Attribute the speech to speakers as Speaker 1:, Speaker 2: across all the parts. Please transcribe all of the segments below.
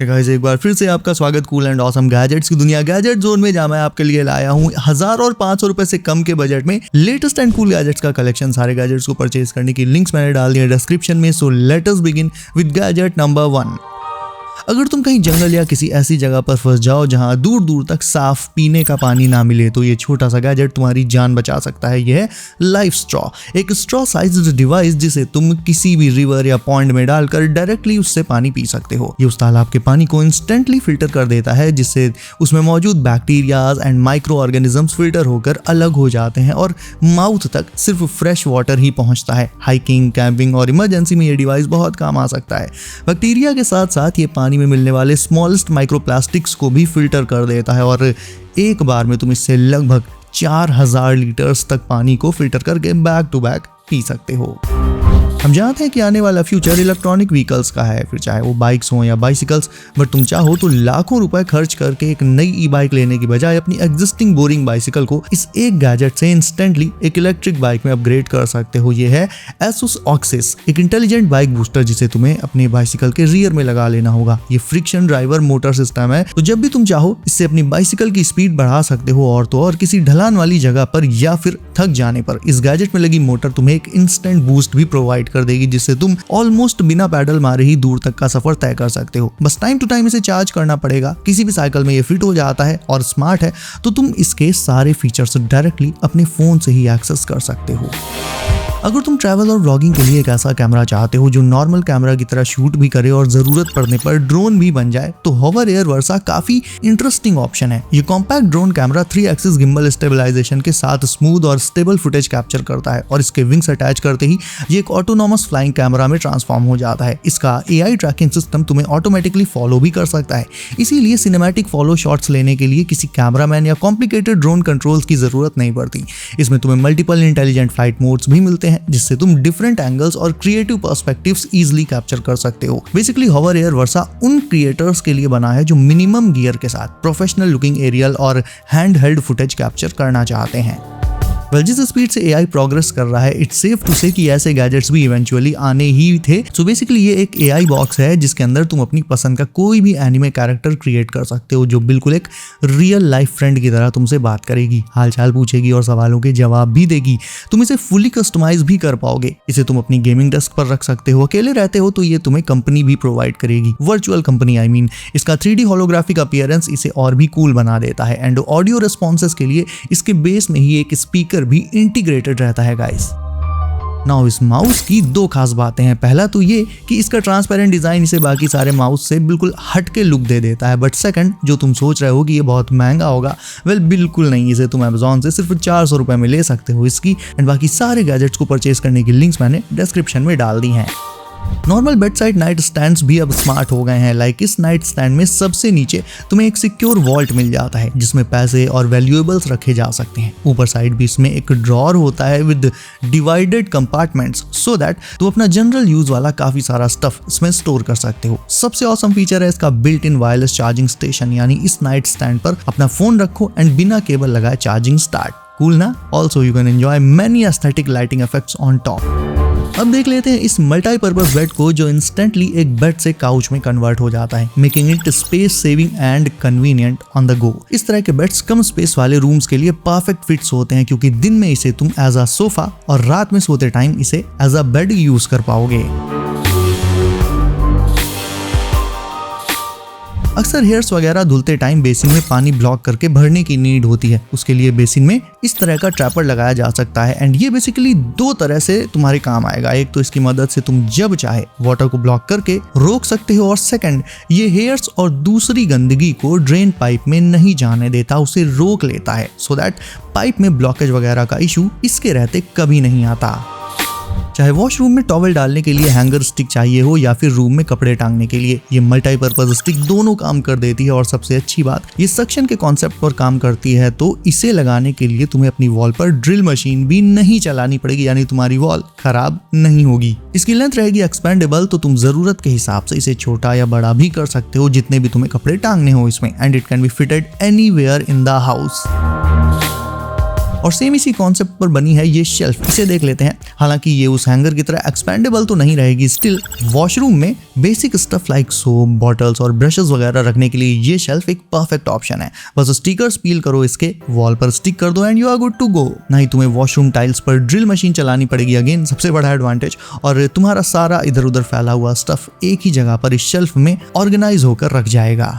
Speaker 1: Guys एक बार फिर से आपका स्वागत कूल एंड ऑसम गैजेट्स की दुनिया गैजेट जोन में, जहां मैं आपके लिए लाया हूं 1000 और 500 रुपए से कम के बजट में लेटेस्ट एंड कूल गैजेट्स का कलेक्शन। सारे गैजेट्स को परचेज करने की लिंक्स मैंने डाल दिए डिस्क्रिप्शन में। So let us begin with gadget number 1। अगर तुम कहीं जंगल या किसी ऐसी जगह पर फंस जाओ जहां दूर दूर तक साफ पीने का पानी ना मिले, तो ये छोटा सा गैजेट तुम्हारी जान बचा सकता है। यह है लाइफ स्ट्रॉ, एक स्ट्रॉ साइज्ड डिवाइस जिसे तुम किसी भी रिवर या पॉन्ड में डालकर डायरेक्टली उससे पानी पी सकते हो। ये उस तालाब के पानी को इंस्टेंटली फिल्टर कर देता है, जिससे उसमें मौजूद bacterias and micro organisms filter होकर अलग हो जाते हैं और माउथ तक सिर्फ फ्रेश वाटर ही पहुंचता है। हाइकिंग, कैंपिंग और इमरजेंसी में ये डिवाइस बहुत काम आ सकता है। बैक्टीरिया के साथ साथ ये पानी में मिलने वाले स्मॉलेस्ट माइक्रोप्लास्टिक्स को भी फिल्टर कर देता है और एक बार में तुम इससे लगभग 4000 लीटर्स तक पानी को फिल्टर करके बैक टू बैक पी सकते हो। हम जानते हैं कि आने वाला फ्यूचर इलेक्ट्रॉनिक व्हीकल्स का है, फिर चाहे वो बाइक्स हो या बाइसिकल्स, बट तुम चाहो तो लाखों रुपए खर्च करके एक नई ई बाइक लेने की बजाय अपनी एग्जिस्टिंग बोरिंग बाइसिकल को इस एक गैजेट से इंस्टेंटली एक इलेक्ट्रिक बाइक में अपग्रेड कर सकते हो। ये है Asus Oxys, एक इंटेलिजेंट बाइक बूस्टर जिसे तुम्हें अपने बाइसिकल के रियर में लगा लेना होगा। ये फ्रिक्शन ड्राइवर मोटर सिस्टम है, तो जब भी तुम चाहो इससे अपनी बाइसिकल की स्पीड बढ़ा सकते हो और तो और किसी ढलान वाली जगह पर या फिर थक जाने पर इस गैजेट में लगी मोटर तुम्हें एक इंस्टेंट बूस्ट भी प्रोवाइड कर देगी, जिससे तुम ऑलमोस्ट बिना पैडल मारे ही दूर तक का सफर तय कर सकते हो। बस टाइम टू टाइम इसे चार्ज करना पड़ेगा। किसी भी साइकिल में ये फिट हो जाता है और स्मार्ट है, तो तुम इसके सारे फीचर्स डायरेक्टली अपने फोन से ही एक्सेस कर सकते हो। अगर तुम ट्रैवल और व्लॉगिंग के लिए एक ऐसा कैमरा चाहते हो जो नॉर्मल कैमरा की तरह शूट भी करे और जरूरत पड़ने पर ड्रोन भी बन जाए, तो होवर एयर वर्सा काफी इंटरेस्टिंग ऑप्शन है। ये compact drone camera 3 axis gimbal stabilization के साथ स्मूथ और स्टेबल फुटेज कैप्चर करता है और इसके विंग्स अटैच करते ही ये एक ऑटोनॉमस फ्लाइंग कैमरा में ट्रांसफॉर्म हो जाता है। इसका AI ट्रैकिंग सिस्टम तुम्हें ऑटोमेटिकली फॉलो भी कर सकता है, इसीलिए सिनेमैटिक फॉलो शॉट्स लेने के लिए किसी कैमरामैन या कॉम्प्लिकेटेड ड्रोन कंट्रोल्स की जरूरत नहीं पड़ती। इसमें तुम्हें मल्टीपल इंटेलिजेंट फ्लाइट मोड्स भी मिलते हैं, जिससे तुम डिफरेंट एंगल्स और क्रिएटिव पर्सपेक्टिव्स इजीली कैप्चर कर सकते हो। बेसिकली होवर एयर वर्सा उन क्रिएटर्स के लिए बना है जो मिनिमम गियर के साथ प्रोफेशनल लुकिंग एरियल और हैंड हेल्ड फुटेज कैप्चर करना चाहते हैं। जिस स्पीड से AI प्रोग्रेस कर रहा है, इट्स सेफ टू से कि ऐसे गैजेट्स भी इवेंचुअली आने ही थे। सो बेसिकली ये एक AI बॉक्स है जिसके अंदर तुम अपनी पसंद का कोई भी एनिमे कैरेक्टर क्रिएट कर सकते हो, जो बिल्कुल एक रियल लाइफ फ्रेंड की तरह तुमसे बात करेगी, हालचाल पूछेगी और सवालों के जवाब भी देगी। तुम इसे फुली कस्टमाइज भी कर पाओगे। इसे तुम अपनी गेमिंग डेस्क पर रख सकते हो। अकेले रहते हो तो ये तुम्हें कंपनी भी प्रोवाइड करेगी, वर्चुअल कंपनी आई मीन। इसका 3D होलोग्राफिक अपीयरेंस इसे और भी कूल बना देता है एंड ऑडियो रिस्पॉन्सेस के लिए इसके बेस में ही एक स्पीकर भी इंटीग्रेटेड रहता है गाइस। नाउ इस माउस की 2 खास बातें हैं। पहला तो ये कि इसका ट्रांसपेरेंट डिजाइन इसे बाकी सारे माउस से बिल्कुल हटके लुक दे देता है, बट सेकंड, जो तुम सोच रहे हो कि ये बहुत महंगा होगा, वेल बिल्कुल नहीं। इसे तुम Amazon से सिर्फ 400 रुपए में ले सकते हो इसकी, एंड बाकी सारे गैजेट्स को परचेज करने की लिंक्स मैंने डिस्क्रिप्शन में डाल दी हैं। Normal bed side night stands भी अब स्मार्ट हो गए हैं। लाइक इस नाइट स्टैंड में सबसे नीचे तुम्हें एक सिक्योर वॉल्ट मिल जाता है जिसमें पैसे और वैल्यूएबल्स रखे जा सकते हैं। ऊपर साइड भी इसमें एक ड्रॉर होता है with divided compartments, so that तुम अपना जनरल यूज वाला काफी सारा स्टफ इसमें स्टोर कर सकते हो। सबसे ऑसम फीचर है इसका built in wireless charging station, यानी इस नाइट स्टैंड पर अपना फोन रखो एंड बिना केबल लगाए चार्जिंग स्टार्ट। कूल ना? Also you can enjoy many aesthetic lighting effects on top. अब देख लेते हैं इस मल्टीपर्पज बेड को, जो इंस्टेंटली एक बेड से काउच में कन्वर्ट हो जाता है, making it space saving and convenient on the go. इस तरह के बेड्स कम स्पेस वाले रूम्स के लिए परफेक्ट फिट्स होते हैं, क्योंकि दिन में इसे तुम एज अ सोफा और रात में सोते टाइम इसे एज अ बेड यूज कर पाओगे। अक्सर हेयर्स वगैरह धुलते टाइम बेसिन में पानी ब्लॉक करके भरने की नीड होती है। उसके लिए बेसिन में इस तरह का ट्रैपर लगाया जा सकता है एंड ये बेसिकली 2 तरह से तुम्हारे काम आएगा। एक तो इसकी मदद से तुम जब चाहे वाटर को ब्लॉक करके रोक सकते हो, और सेकंड, ये हेयर्स और दूसरी गंदगी को ड्रेन पाइप में नहीं जाने देता, उसे रोक लेता है, सो दैट पाइप में ब्लॉकेज वगैरह का इशू इसके रहते कभी नहीं आता। चाहे वॉशरूम में टॉवल डालने के लिए हैंगर स्टिक चाहिए हो या फिर रूम में कपड़े टांगने के लिए, ये मल्टीपर्पज स्टिक दोनों काम कर देती है। और सबसे अच्छी बात, ये सक्शन के कॉन्सेप्ट पर काम करती है, तो इसे लगाने के लिए तुम्हें अपनी वॉल पर ड्रिल मशीन भी नहीं चलानी पड़ेगी, यानी तुम्हारी वॉल खराब नहीं होगी। इसकी लेंथ रहेगी एक्सपेंडेबल, तो तुम जरूरत के हिसाब से इसे छोटा या बड़ा भी कर सकते हो, जितने भी तुम्हें कपड़े टांगने हो इसमें, and it can be fitted anywhere in the house. और सेम इसी कॉन्सेप्ट पर बनी है ये शेल्फ, इसे देख लेते हैं। हालांकि ये उस हैंगर की तरह एक्सपेंडेबल तो नहीं रहेगी, स्टिल वॉशरूम में basic stuff like soap, bottles और ब्रशेस वगैरह रखने के लिए ये शेल्फ एक परफेक्ट ऑप्शन है। बस स्टिकर्स पील करो, इसके वॉल पर स्टिक कर दो and you are good to go. नहीं तुम्हें वॉशरूम टाइल्स पर ड्रिल मशीन चलानी पड़ेगी, अगेन सबसे बड़ा एडवांटेज, और तुम्हारा सारा इधर उधर फैला हुआ स्टफ एक ही जगह पर इस शेल्फ में ऑर्गेनाइज होकर रख जाएगा।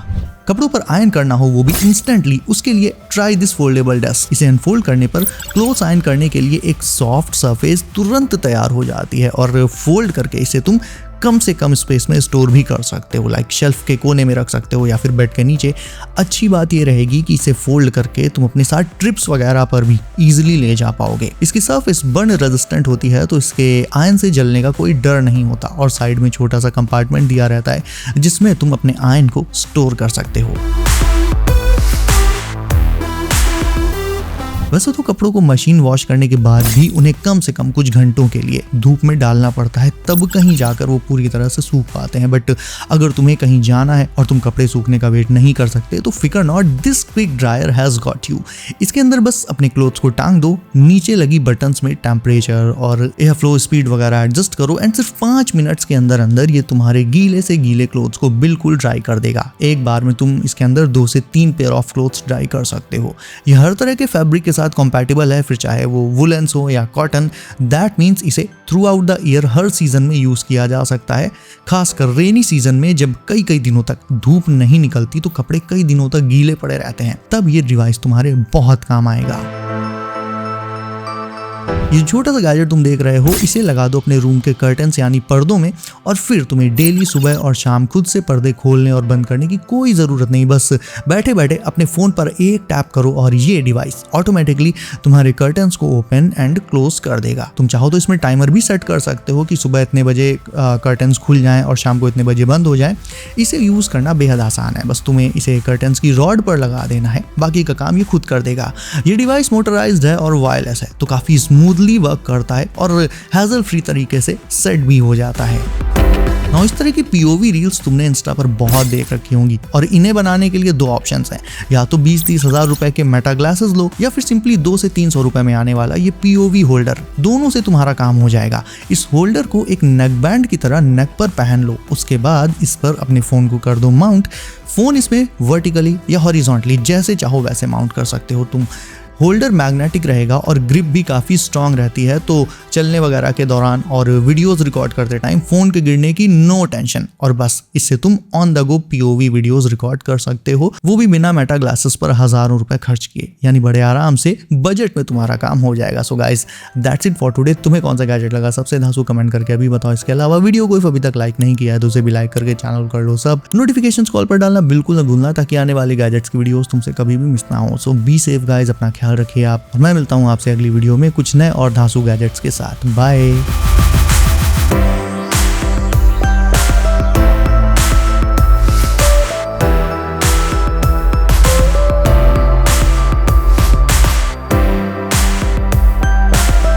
Speaker 1: कपड़ों पर आयरन करना हो वो भी इंस्टेंटली, उसके लिए ट्राई दिस फोल्डेबल डेस्क। इसे अनफोल्ड करने पर क्लोथ्स आयरन करने के लिए एक सॉफ्ट सरफेस तुरंत तैयार हो जाती है और फोल्ड करके इसे तुम कम से कम स्पेस में स्टोर भी कर सकते हो, लाइक शेल्फ के कोने में रख सकते हो या फिर बेड के नीचे। अच्छी बात ये रहेगी कि इसे फोल्ड करके तुम अपने साथ ट्रिप्स वगैरह पर भी इजीली ले जा पाओगे। इसकी सरफेस बर्न रेजिस्टेंट होती है तो इसके आयरन से जलने का कोई डर नहीं होता, और साइड में छोटा सा कंपार्टमेंट दिया रहता है जिसमें तुम अपने आयरन को स्टोर कर सकते हो। वैसे तो कपड़ों को मशीन वॉश करने के बाद भी उन्हें कम से कम कुछ घंटों के लिए धूप में डालना पड़ता है, तब कहीं जाकर वो पूरी तरह से सूख पाते हैं। बट अगर तुम्हें कहीं जाना है और तुम कपड़े सूखने का वेट नहीं कर सकते तो फिकर not, this quick dryer has got you. इसके अंदर बस अपने क्लोथ्स को टांग दो, नीचे लगी बटन्स में टेम्परेचर और एयर फ्लो स्पीड वगैरह एडजस्ट करो एंड सिर्फ 5 मिनट्स के अंदर अंदर ये तुम्हारे गीले से गीले क्लोथ्स को बिल्कुल ड्राई कर देगा। एक बार में तुम इसके अंदर 2 से 3 पेयर ऑफ क्लोथ्स ड्राई कर सकते हो। ये हर तरह के फैब्रिक के साथ कंपैटिबल है, फिर चाहे वो वुलेंस हो या कॉटन। दैट मीन्स इसे through out the year her season में यूज किया जा सकता है। खासकर रेनी सीजन में जब कई दिनों तक धूप नहीं निकलती तो कपड़े कई दिनों तक गीले पड़े रहते हैं, तब ये डिवाइस तुम्हारे बहुत काम आएगा। ये छोटा सा गैजेट तुम देख रहे हो, इसे लगा दो अपने रूम के कर्टन्स यानी पर्दों में, और फिर तुम्हें डेली सुबह और शाम खुद से पर्दे खोलने और बंद करने की कोई ज़रूरत नहीं। बस बैठे बैठे अपने फ़ोन पर एक टैप करो और ये डिवाइस ऑटोमेटिकली तुम्हारे कर्टन्स को ओपन एंड क्लोज कर देगा। तुम चाहो तो इसमें टाइमर भी सेट कर सकते हो कि सुबह इतने बजे कर्टन्स खुल जाएं और शाम को इतने बजे बंद हो जाएं। इसे यूज़ करना बेहद आसान है, बस तुम्हें इसे कर्टन्स की रॉड पर लगा देना है, बाकी का काम ये खुद कर देगा। ये डिवाइस मोटराइज्ड है और वायरलेस है तो काफ़ी स्मूथली वर्क करता है और हैजल फ्री तरीके से सेट भी हो जाता है। ना इस तरह की पीओवी रील्स तुमने इंस्टा पर बहुत देख रखी होंगी और इन्हें बनाने के लिए 2 ऑप्शंस हैं, या तो 20-30 हज़ार रुपए के मेटा ग्लासेस लो या फिर सिंपली 200 से 300 रुपए में आने वाला ये पीओवी होल्डर। दोनों से तुम्हारा काम हो जाएगा। इस होल्डर को एक नेक बैंड की तरह नेक पर पहन लो, उसके बाद इस पर अपने फोन को कर दो माउंट। फोन इसमें वर्टिकली या हॉरिजॉन्टली जैसे चाहो वैसे माउंट कर सकते हो तुम। होल्डर मैग्नेटिक रहेगा और ग्रिप भी काफ़ी स्ट्रांग रहती है, तो चलने वगैरह के दौरान और वीडियोस रिकॉर्ड करते टाइम फ़ोन के गिरने की नो टेंशन, और बस इससे तुम on the go POV videos record कर सकते हो, वो भी बिना मेटा ग्लासेस पर हज़ारों रुपए खर्च किए, यानी बड़े आराम से बजट में तुम्हारा काम हो जाएगा। So guys that's it for today. तुम्हें कौन सा गैजेट लगा सबसे धांसू कमेंट करके अभी बताओ। इसके अलावा वीडियो को अभी तक लाइक नहीं किया है तो उसे भी लाइक करके चैनल कर लो सब। नोटिफिकेशन कॉल पर डालना बिल्कुल न भूलना ताकि आने वाली गैजेट्स की वीडियोस तुमसे कभी भी मिस ना हो। सो बी सेफ गाइस, अपना ख्याल रखिए आप, और मैं मिलता हूँ आपसे अगली वीडियो में कुछ नए और धांसू गैजेट्स के साथ। बाय।